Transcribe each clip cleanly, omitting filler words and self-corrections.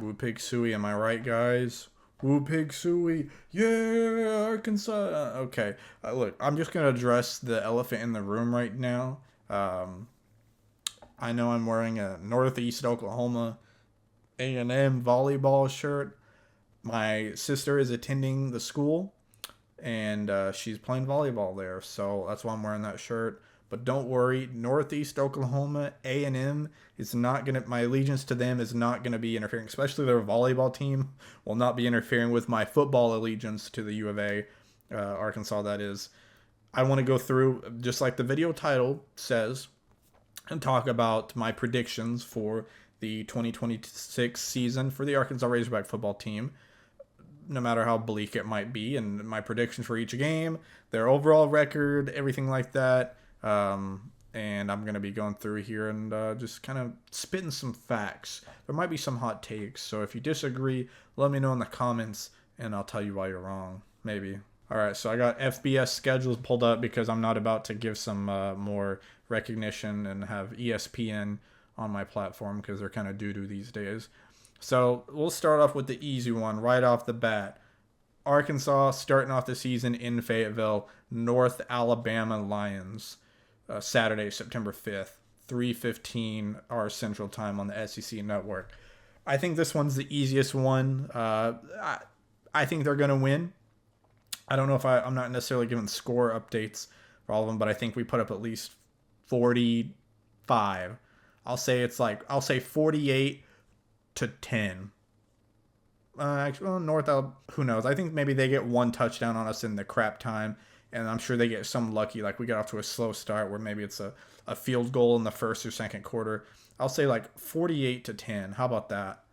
Woo Pig Suey, am I right, guys? Woo Pig Suey, yeah, Arkansas. Okay, look, I'm just gonna address the elephant in the room right now. Um, I know I'm wearing a Northeast Oklahoma A&M volleyball shirt. My sister is attending the school, and she's playing volleyball there, so that's why I'm wearing that shirt. But don't worry, Northeast Oklahoma A&M is not gonna. My allegiance to them is not gonna be interfering, especially their volleyball team will not be interfering with my football allegiance to the U of A, Arkansas. That is. I want to go through just like the video title says and talk about my predictions for the 2026 season for the Arkansas Razorback football team, no matter how bleak it might be, and my predictions for each game, their overall record, everything like that. And I'm going to be going through here and just kind of spitting some facts. There might be some hot takes, so if you disagree, let me know in the comments, and I'll tell you why you're wrong. Maybe. All right, so I got FBS schedules pulled up because I'm not about to give some more recognition and have ESPN on my platform because they're kind of doo-doo these days. So we'll start off with the easy one right off the bat. Arkansas starting off the season in Fayetteville, North Alabama Lions, Saturday, September 5th, 3:15 our Central Time on the SEC Network. I think this one's the easiest one. I think they're going to win. I don't know if I'm not necessarily giving score updates for all of them, but I think we put up at least 45. I'll say 48-10. Actually, well, who knows? I think maybe they get one touchdown on us in the crap time, and I'm sure they get some lucky, like we get off to a slow start where maybe it's a field goal in the first or second quarter. I'll say like 48-10. How about that?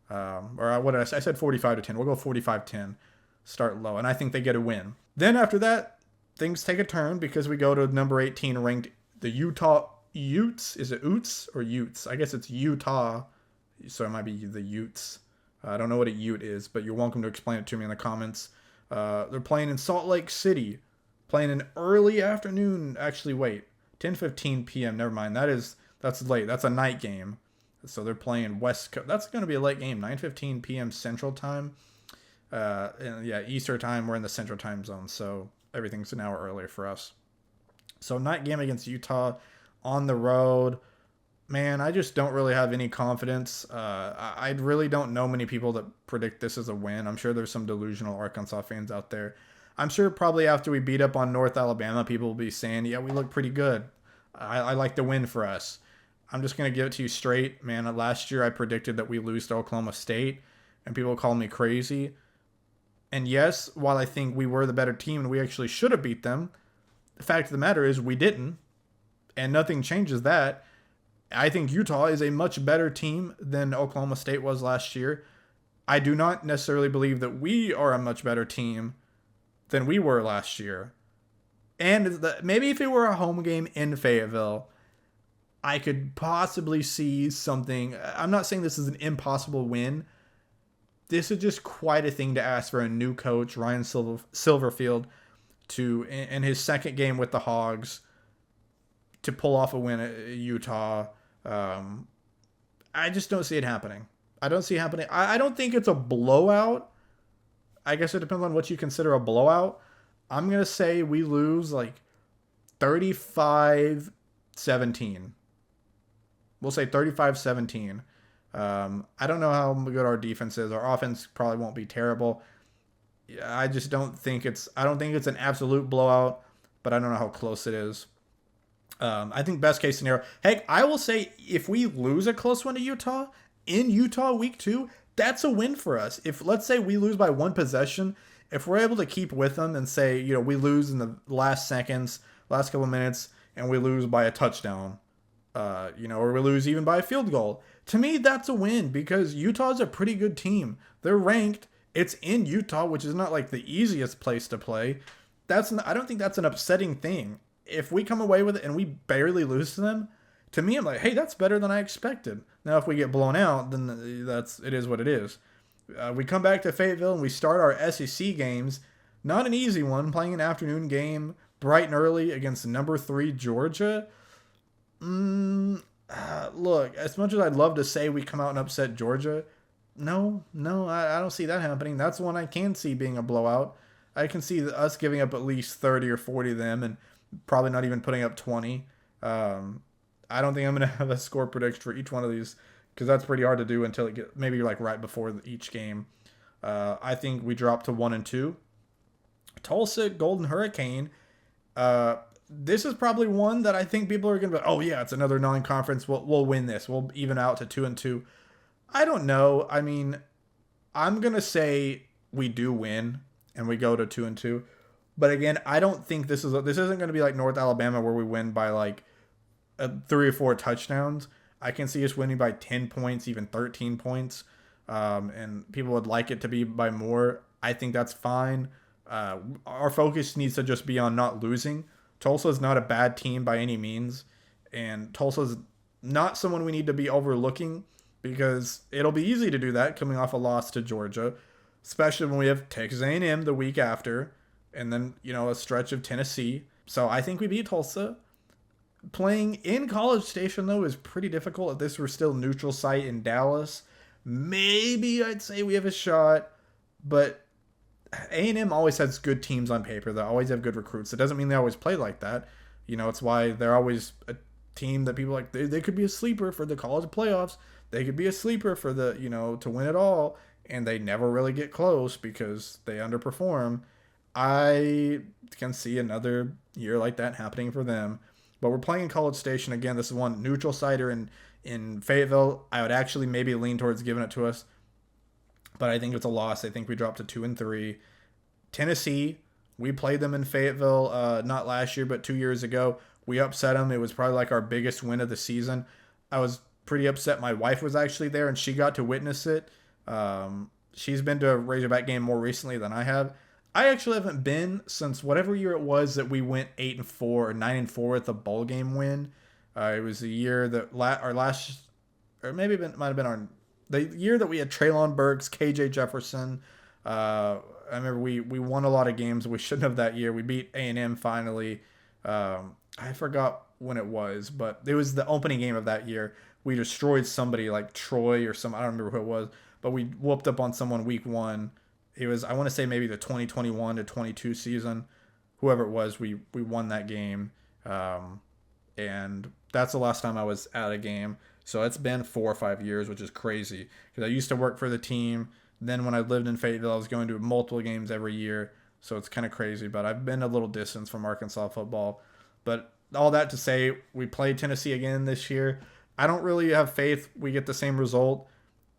Or what did I say? I said 45-10. We'll go 45-10. Start low, and I think they get a win. Then after that, things take a turn because we go to number 18 ranked the Utah Utes. Is it Utes or Utes? I guess it's Utah, so it might be the Utes. I don't know what a Ute is, but you're welcome to explain it to me in the comments. They're playing in Salt Lake City, playing in early afternoon. Actually, wait, 10:15 p.m. Never mind. That's late. That's a night game. So they're playing West Coast. That's going to be a late game. 9:15 p.m. Central Time. And yeah, Easter time. We're in the Central Time zone, so everything's an hour earlier for us. So night game against Utah on the road. Man, I just don't really have any confidence. I really don't know many people that predict this as a win. I'm sure there's some delusional Arkansas fans out there. I'm sure probably after we beat up on North Alabama, people will be saying, yeah, we look pretty good. I like the win for us. I'm just going to give it to you straight. Man, last year I predicted that we lose to Oklahoma State, and people call me crazy. And yes, while I think we were the better team and we actually should have beat them, the fact of the matter is we didn't. And nothing changes that. I think Utah is a much better team than Oklahoma State was last year. I do not necessarily believe that we are a much better team than we were last year. And maybe if it were a home game in Fayetteville, I could possibly see something. I'm not saying this is an impossible win. This is just quite a thing to ask for a new coach, Ryan Silverfield, to in his second game with the Hogs, to pull off a win at Utah. I just don't see it happening. I don't see it happening. I don't think it's a blowout. I guess it depends on what you consider a blowout. I'm going to say we lose like 35-17. We'll say 35-17. I don't know how good our defense is. Our offense probably won't be terrible. I just don't think I don't think it's an absolute blowout, but I don't know how close it is. I think best case scenario, heck, I will say if we lose a close one to Utah in Utah week 2, that's a win for us. If let's say we lose by one possession, if we're able to keep with them and say, we lose in the last seconds, last couple of minutes, and we lose by a touchdown, or we lose even by a field goal. To me, that's a win because Utah's a pretty good team. They're ranked. It's in Utah, which is not like the easiest place to play. I don't think that's an upsetting thing. If we come away with it and we barely lose to them, to me, I'm like, hey, that's better than I expected. Now, if we get blown out, then it is what it is. We come back to Fayetteville and we start our SEC games. Not an easy one, playing an afternoon game bright and early against number 3 Georgia. Look, as much as I'd love to say we come out and upset Georgia, No, I don't see that happening. That's one I can see being a blowout. I can see us giving up at least 30 or 40 of them and probably not even putting up 20. Um, I don't think I'm going to have a score prediction for each one of these because that's pretty hard to do until it get maybe like right before each game. I think we drop to 1-2. Tulsa Golden Hurricane. This is probably one that I think people are going to be, oh yeah, it's another non-conference. We'll win this. We'll even out to 2-2. I don't know. I mean, I'm gonna say we do win and we go to 2-2. But again, I don't think this isn't gonna be like North Alabama where we win by like 3 or 4 touchdowns. I can see us winning by 10 points, even 13 points, and people would like it to be by more. I think that's fine. Our focus needs to just be on not losing. Tulsa is not a bad team by any means, and Tulsa's not someone we need to be overlooking because it'll be easy to do that coming off a loss to Georgia, especially when we have Texas A&M the week after, and then a stretch of Tennessee. So I think we beat Tulsa. Playing in College Station though is pretty difficult. If this were still neutral site in Dallas, maybe I'd say we have a shot, but A&M always has good teams on paper. They always have good recruits. It doesn't mean they always play like that. It's why they're always a team that people like. They could be a sleeper for the college playoffs. They could be a sleeper for the to win it all, and they never really get close because they underperform. I can see another year like that happening for them. But we're playing in College Station again. This is one neutral cider in Fayetteville. I would actually maybe lean towards giving it to us, but I think it's a loss. I think we dropped to 2-3. Tennessee, we played them in Fayetteville not last year, but 2 years ago. We upset them. It was probably like our biggest win of the season. I was pretty upset. My wife was actually there, and she got to witness it. She's been to a Razorback game more recently than I have. I actually haven't been since whatever year it was that we went 8-4 or 9-4 with the bowl game win. It was the year that our last, or maybe it might have been the year that we had Traylon Burks, KJ Jefferson. I remember we won a lot of games we shouldn't have that year. We beat A&M finally. I forgot when it was, but it was the opening game of that year. We destroyed somebody like Troy or some, I don't remember who it was, but we whooped up on someone week one. It was, I want to say maybe the 2021 to 22 season. Whoever it was, we won that game. And that's the last time I was at a game. So it's been 4 or 5 years, which is crazy because I used to work for the team. Then when I lived in Fayetteville, I was going to multiple games every year. So it's kind of crazy, but I've been a little distance from Arkansas football. But all that to say, we played Tennessee again this year. I don't really have faith we get the same result.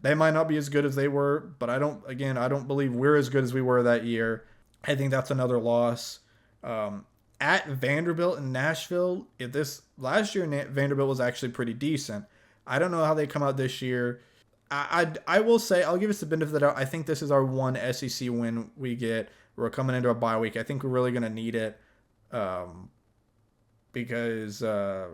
They might not be as good as they were, but I don't believe we're as good as we were that year. I think that's another loss. At Vanderbilt in Nashville, if this last year Vanderbilt was actually pretty decent. I don't know how they come out this year. I will say, I'll give us the benefit of the doubt. I think this is our one SEC win we get. We're coming into a bye week. I think we're really going to need it because, I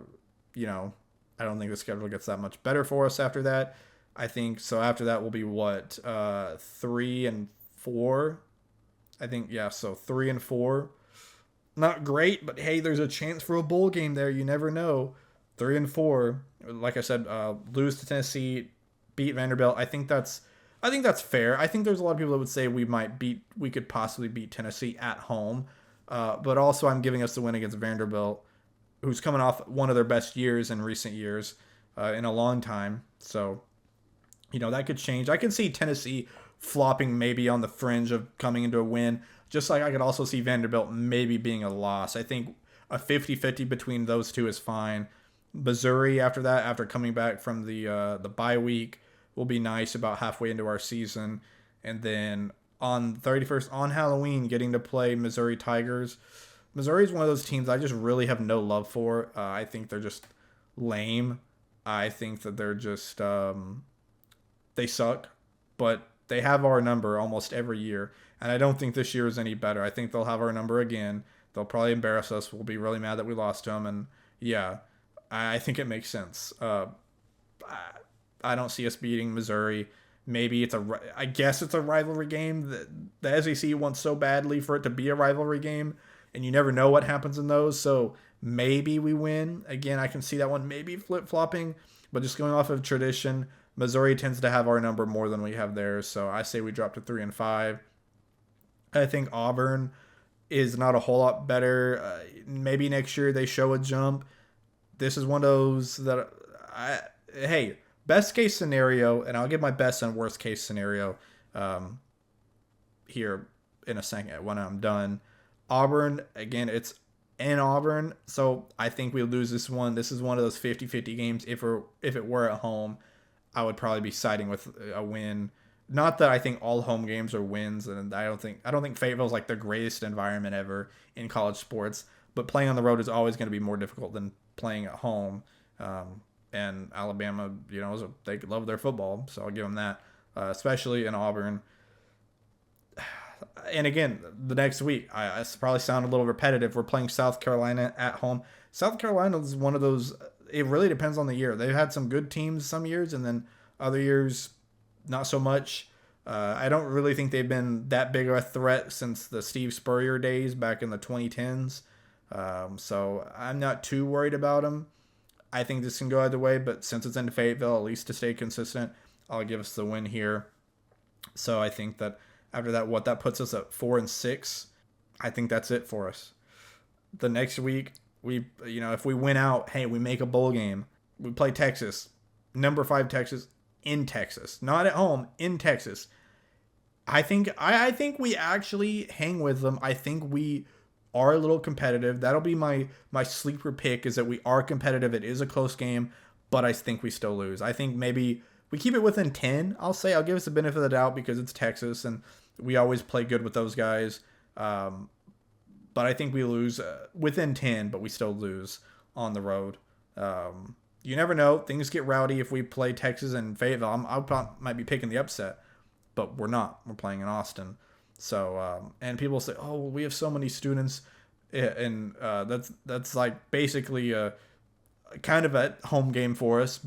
don't think the schedule gets that much better for us after that. I think so. After that will be what 3-4. I think so 3-4. Not great, but hey, there's a chance for a bowl game there. You never know. 3-4. Like I said, lose to Tennessee, beat Vanderbilt. I think that's fair. I think there's a lot of people that would say we could possibly beat Tennessee at home, but also I'm giving us the win against Vanderbilt, who's coming off one of their best years in recent years in a long time. So. That could change. I can see Tennessee flopping maybe on the fringe of coming into a win, just like I could also see Vanderbilt maybe being a loss. I think a 50-50 between those two is fine. Missouri after that, after coming back from the bye week, will be nice about halfway into our season. And then on 31st, on Halloween, getting to play Missouri Tigers. Missouri is one of those teams I just really have no love for. I think they're just lame. I think that they're just... they suck, but they have our number almost every year, and I don't think this year is any better. I think they'll have our number again. They'll probably embarrass us. We'll be really mad that we lost to them, and yeah, I think it makes sense. I don't see us beating Missouri. Maybe I guess it's a rivalry game. The SEC wants so badly for it to be a rivalry game, and you never know what happens in those, so maybe we win. Again, I can see that one maybe flip-flopping, but just going off of tradition, Missouri tends to have our number more than we have theirs, so I say we drop to 3-5. I think Auburn is not a whole lot better. Maybe next year they show a jump. This is one of those that hey, best case scenario, and I'll give my best and worst case scenario um, here in a second when I'm done. Auburn, again, it's in Auburn, so I think we lose this one. This is one of those 50-50 games. If it were at home, I would probably be siding with a win. Not that I think all home games are wins, and I don't think Fayetteville is like the greatest environment ever in college sports. But playing on the road is always going to be more difficult than playing at home. And Alabama, they love their football, so I'll give them that. Especially in Auburn. And again, the next week, I probably sound a little repetitive. We're playing South Carolina at home. South Carolina is one of those. It really depends on the year. They've had some good teams some years, and then other years, not so much. I don't really think they've been that big of a threat since the Steve Spurrier days back in the 2010s. So I'm not too worried about them. I think this can go either way, but since it's in Fayetteville, at least to stay consistent, I'll give us the win here. So I think that after that, that puts us at 4-6. I think that's it for us. The next week, if we win out, hey, we make a bowl game. We play Texas, number 5 Texas, in Texas, not at home, in Texas. I think we actually hang with them. I think we are a little competitive. That'll be my sleeper pick, is that we are competitive. It is a close game, but I think we still lose. I think maybe we keep it within 10. I'll give us the benefit of the doubt because it's Texas and we always play good with those guys. But I think we lose within 10, but we still lose on the road. You never know. Things get rowdy if we play Texas and Fayetteville. I might be picking the upset, but we're not. We're playing in Austin. So, and people say, oh, well, we have so many students, and that's like basically a kind of a home game for us.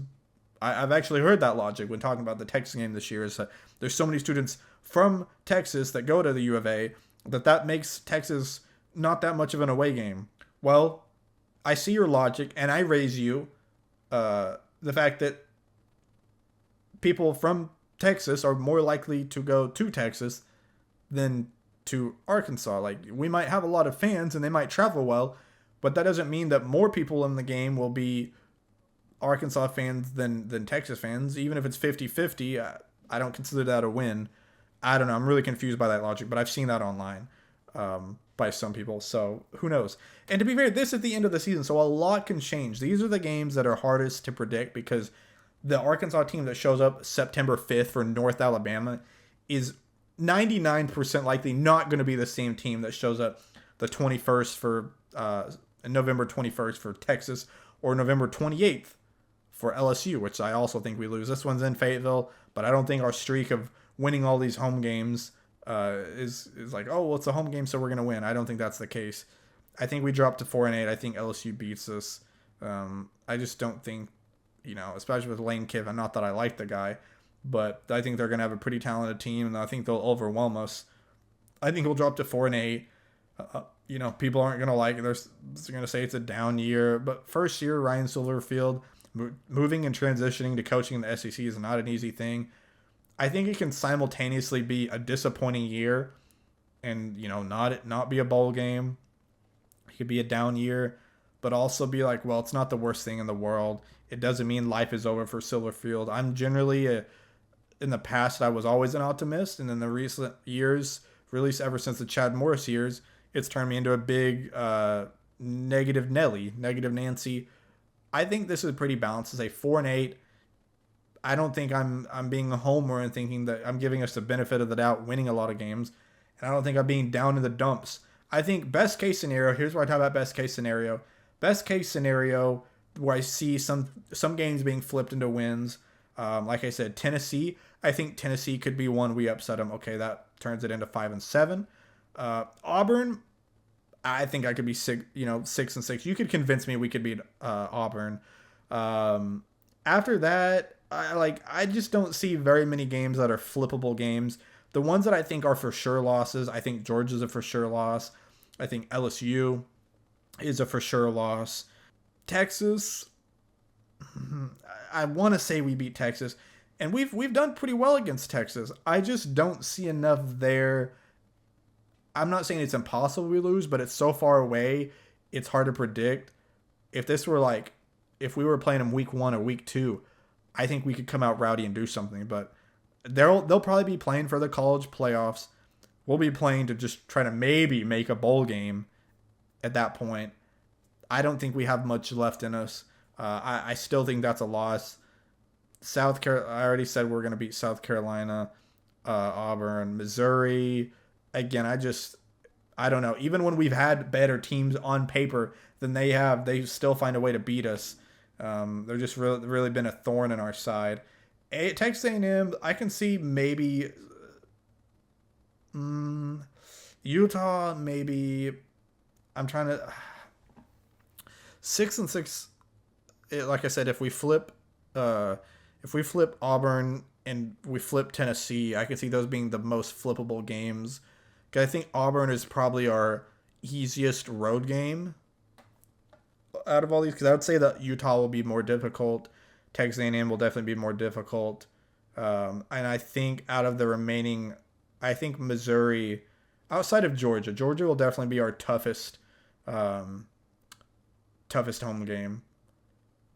I've actually heard that logic when talking about the Texas game this year, is that there's so many students from Texas that go to the U of A that makes Texas not that much of an away game. Well, I see your logic, and I raise you the fact that people from Texas are more likely to go to Texas than to Arkansas. Like, we might have a lot of fans and they might travel well, but that doesn't mean that more people in the game will be Arkansas fans than Texas fans. Even if it's 50-50, I don't consider that a win. I don't know. I'm really confused by that logic, but I've seen that online by some people. So who knows? And to be fair, this is the end of the season, so a lot can change. These are the games that are hardest to predict because the Arkansas team that shows up September 5th for North Alabama is 99% likely not going to be the same team that shows up the 21st for November 21st for Texas, or November 28th for LSU, which I also think we lose. This one's in Fayetteville, but I don't think our streak of winning all these home games is like, oh, well, it's a home game, so we're going to win. I don't think that's the case. I think we drop to 4-8. I think LSU beats us. I just don't think, especially with Lane Kiffin, not that I like the guy, but I think they're going to have a pretty talented team, and I think they'll overwhelm us. I think we'll drop to 4-8. People aren't going to like it. They're going to say it's a down year, but first year, Ryan Silverfield, moving and transitioning to coaching in the SEC is not an easy thing. I think it can simultaneously be a disappointing year and, not be a bowl game. It could be a down year, but also be like, well, it's not the worst thing in the world. It doesn't mean life is over for Silverfield. I'm generally in the past, I was always an optimist, and in the recent years, really ever since the Chad Morris years, it's turned me into a big negative Nancy. I think this is pretty balanced. It's a 4-8. I don't think I'm being a homer and thinking that I'm giving us the benefit of the doubt, winning a lot of games, and I don't think I'm being down in the dumps. I think best case scenario. Here's where I talk about best case scenario. Best case scenario, where I see some games being flipped into wins. Like I said, Tennessee. I think Tennessee could be one we upset them. Okay, that turns it into 5-7. Auburn. I think I could be 6-6. You could convince me we could beat Auburn. After that, I just don't see very many games that are flippable games. The ones that I think are for sure losses, I think Georgia's a for sure loss. I think LSU is a for sure loss. Texas, I want to say we beat Texas. And we've done pretty well against Texas. I just don't see enough there. I'm not saying it's impossible we lose, but it's so far away, it's hard to predict. If this were like, if we were playing them week 1 or week 2, I think we could come out rowdy and do something. But they'll probably be playing for the college playoffs. We'll be playing to just try to maybe make a bowl game at that point. I don't think we have much left in us. I still think that's a loss. South Carolina, I already said we're going to beat South Carolina, Auburn, Missouri. Again, I don't know. Even when we've had better teams on paper than they have, they still find a way to beat us. They're just really been a thorn in our side. Texas A&M, I can see maybe Utah, maybe. I'm trying to 6-6. Like I said, if we flip Auburn and we flip Tennessee, I can see those being the most flippable games. Because I think Auburn is probably our easiest road game out of all these. Because I would say that Utah will be more difficult. Texas A&M will definitely be more difficult. And I think out of the remaining, I think Missouri, outside of Georgia will definitely be our toughest home game.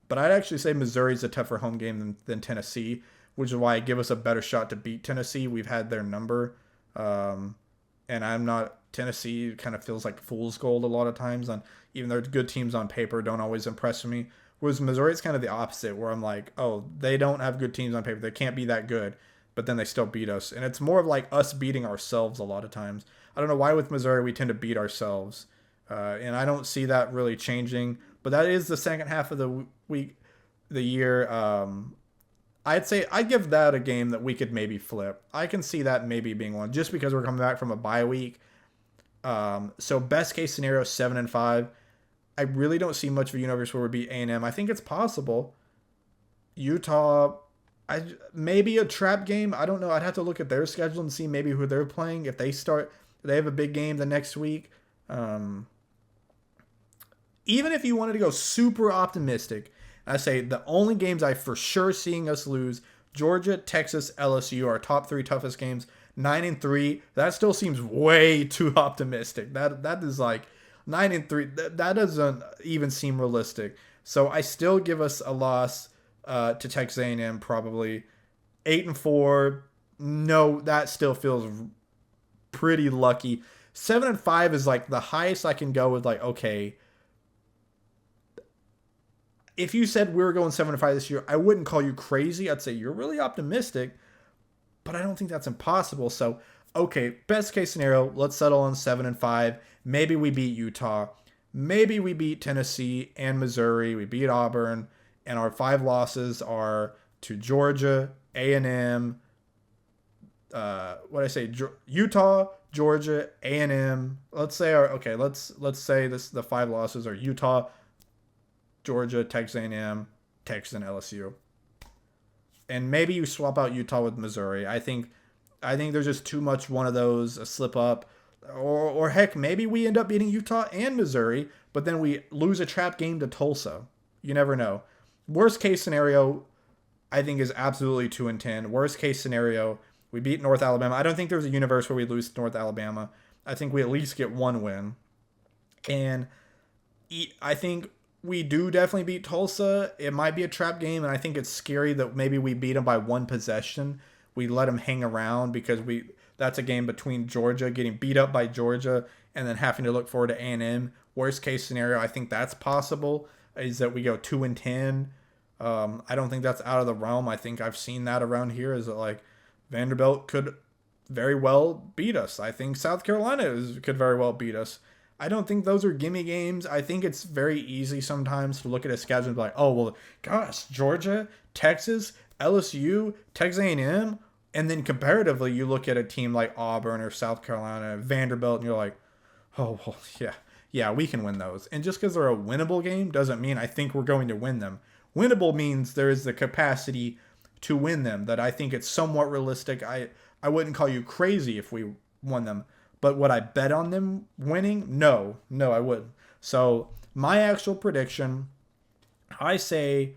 But I'd actually say Missouri's a tougher home game than Tennessee, which is why I give us a better shot to beat Tennessee. We've had their number. And I'm not, Tennessee kind of feels like fool's gold a lot of times. Even though good teams on paper don't always impress me. Whereas Missouri is kind of the opposite, where I'm like, oh, they don't have good teams on paper. They can't be that good, but then they still beat us. And it's more of like us beating ourselves a lot of times. I don't know why with Missouri we tend to beat ourselves. And I don't see that really changing. But that is the second half of the year. I'd say I'd give that a game that we could maybe flip. I can see that maybe being one, just because we're coming back from a bye week. So best case scenario, 7-5. I really don't see much of a universe where we beat A&M. I think it's possible. Utah, maybe a trap game. I don't know. I'd have to look at their schedule and see maybe who they're playing. If they have a big game the next week. Even if you wanted to go super optimistic, I say the only games I for sure seeing us lose, Georgia, Texas, LSU, our top 3 toughest games, 9-3. That still seems way too optimistic. That is like 9-3. That doesn't even seem realistic. So I still give us a loss to Texas A&M probably. 8-4. No, that still feels pretty lucky. 7-5 is like the highest I can go with, like, okay, if you said we were going 7-5 this year, I wouldn't call you crazy. I'd say you're really optimistic, but I don't think that's impossible. So, okay, best case scenario, let's settle on 7-5. Maybe we beat Utah. Maybe we beat Tennessee and Missouri. We beat Auburn. And our 5 losses are to Georgia, A&M, Utah, Georgia, A&M. Let's say let's say the 5 losses are Utah, Georgia, Texas A&M, Texas, and LSU. And maybe you swap out Utah with Missouri. I think there's just too much one of those, a slip up. Or heck, maybe we end up beating Utah and Missouri, but then we lose a trap game to Tulsa. You never know. Worst case scenario, I think, is absolutely 2-10. Worst case scenario, we beat North Alabama. I don't think there's a universe where we lose to North Alabama. I think we at least get 1 win. And I think we do definitely beat Tulsa. It might be a trap game, and I think it's scary that maybe we beat them by 1 possession. We let them hang around because that's a game between Georgia, getting beat up by Georgia, and then having to look forward to A&M. Worst case scenario, I think that's possible, is that we go 2-10. I don't think that's out of the realm. I think I've seen that around here, is that like Vanderbilt could very well beat us. I think South Carolina could very well beat us. I don't think those are gimme games. I think it's very easy sometimes to look at a schedule and be like, oh, well, gosh, Georgia, Texas, LSU, Texas A&M. And then comparatively, you look at a team like Auburn or South Carolina, Vanderbilt, and you're like, oh, well, yeah, we can win those. And just because they're a winnable game doesn't mean I think we're going to win them. Winnable means there is the capacity to win them, that I think it's somewhat realistic. I wouldn't call you crazy if we won them. But would I bet on them winning? No, I wouldn't. So my actual prediction, 4-8.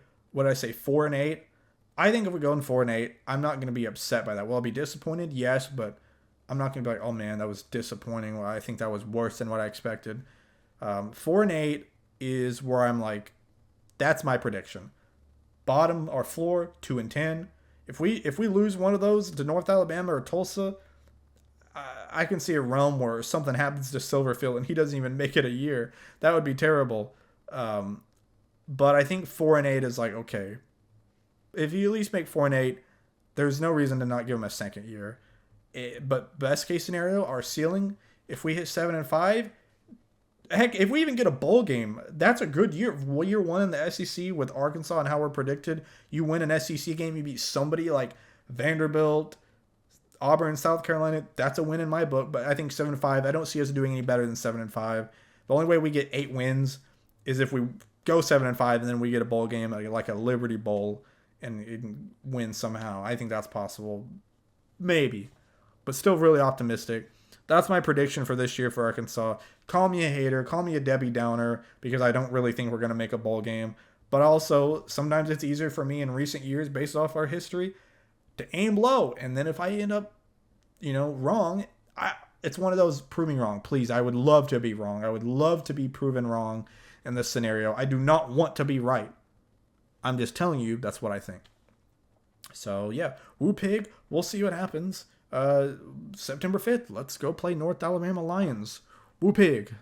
I think if we go in 4-8, I'm not going to be upset by that. Will I be disappointed? Yes, but I'm not going to be like, oh man, that was disappointing. Well, I think that was worse than what I expected. 4-8 is where I'm like, that's my prediction. Bottom or floor 2-10. If we lose one of those to North Alabama or Tulsa, I can see a realm where something happens to Silverfield and he doesn't even make it a year. That would be terrible. But I think 4-8 is like, okay, if you at least make 4-8, there's no reason to not give him a second year. But best case scenario, our ceiling, if we hit 7-5, heck, if we even get a bowl game, that's a good year. Year one in the SEC with Arkansas and how we're predicted. You win an SEC game, you beat somebody like Vanderbilt, Auburn, South Carolina. That's a win in my book. But I think 7-5. I don't see us doing any better than 7-5. The only way we get 8 wins is if we go 7-5 and then we get a bowl game like a Liberty Bowl and win somehow. I think that's possible, maybe, but still really optimistic. That's my prediction for this year for Arkansas. Call me a hater, call me a Debbie Downer, because I don't really think we're going to make a bowl game. But also, sometimes it's easier for me in recent years, based off our history, to aim low. And then if I end up, wrong, it's one of those prove me wrong. Please, I would love to be wrong. I would love to be proven wrong in this scenario. I do not want to be right. I'm just telling you that's what I think. So, yeah, Woo Pig, we'll see what happens. September 5th, let's go play North Alabama Lions. Woo Pig.